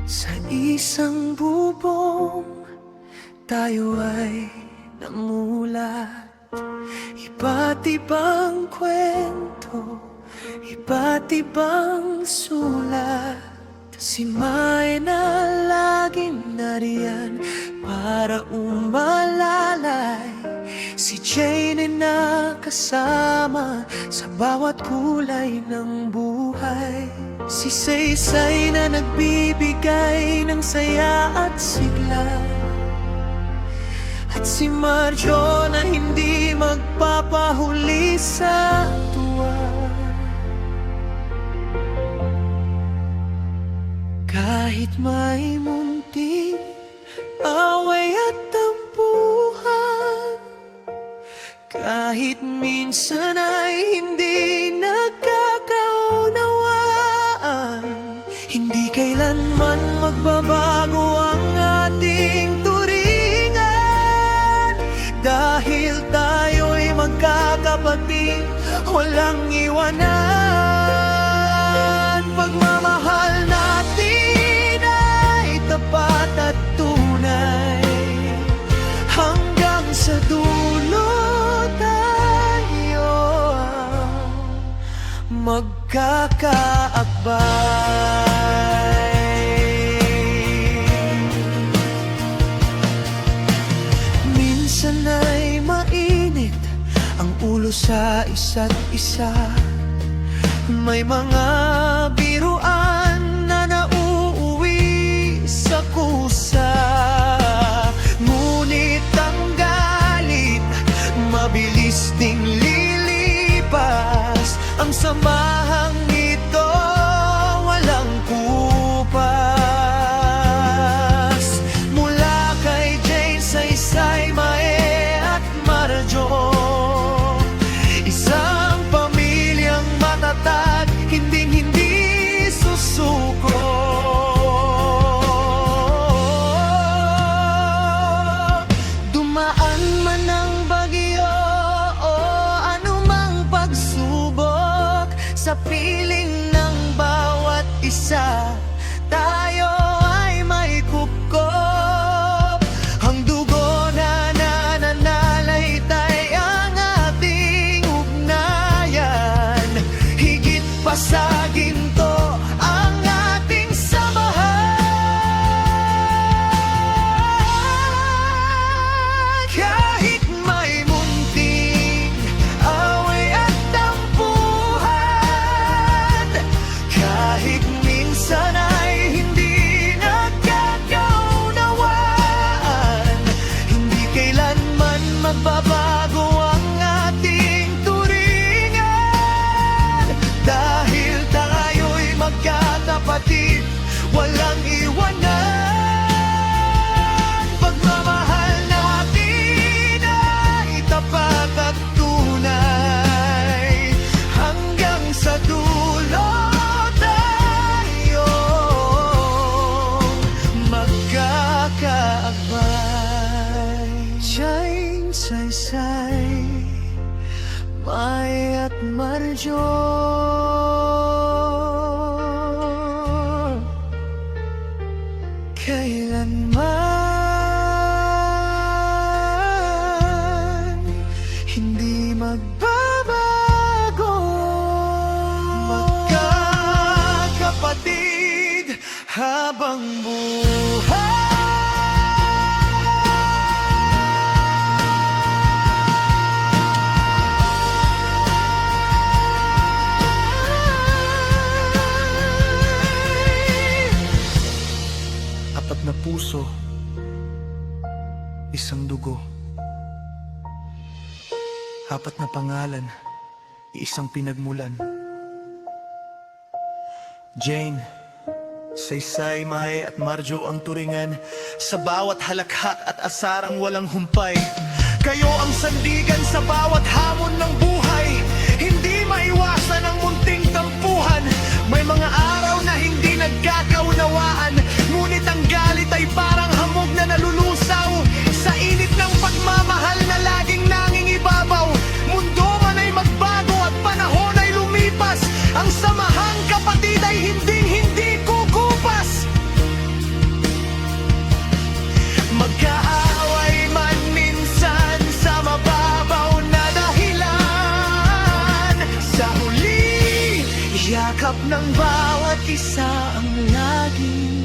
Sa isang bubong, tayo ay namulat. Iba't ibang kwento, iba't ibang sulat. Si May na laging nariyan para umalalay. Si Jane ay nakasama sa bawat kulay ng buhay. Si Saysay na nagbibigay ng saya at sigla. At si Marjo na hindi magpapahuli sa tuwa. Kahit may munting away at tampuhan, kahit minsan ay hindi nagkakaunawaan, hindi kailanman magbabago ang ating turingan. Dahil tayo'y magkakapatid, walang iwanan. Pagmamahal natin ay tapat at tunay, hanggang sa dulo tayo ang magkakaakbay. Minsan ay mainit ang ulo sa isa't isa. May mga biruan na nauuwi sa kusa. Ngunit ang galit mabilis ding lilipas. Ang samahang ito walang kupas. Mula kay Jane, Saysay, Mae at Marjo, isang pamilyang matatag, hinding-hindi susuko. Dumaan man ang bagyo o anumang pagsubok, sa piling ng bawat isa tayo ay may kupkop. Ang dugo na nananalaytay ang ating ugnayan. Higit pa sa ginto ang ating samahan. Kahit may munting away at tampuhan, kahit minsan ay hindi nagkakaunawaan, hindi kailanman magbabago ang ating turingan. Dahil tayo'y magkakapatid, walang iwanan. Pagmamahal natin ay tapat at tunay, hanggang sa dulo tayo magkakaakbay. Jane, Saysay, Mae at Marjo, kailanman hindi magbabago. Magkakapatid habang buhay. Apat na puso, isang dugo. Apat na pangalan, isang pinagmulan. Jane, Saysay, Mae at Marjo ang turingan. Sa bawat halakhak at asarang walang humpay, kayo ang sandigan sa bawat hamon ng buhay. Hindi maiwasan ang munting tampuhan. May mga araw na hindi nagkakaunawaan, ngunit ang galit ay parang hamog na nalulusaw. Sa init ng pagmamahal na laging nangingibabaw, mundo man ay magbago at panahon ay lumipas, ang samahang kapatid ay hinding-hindi kukupas. ng bawat isa ang laging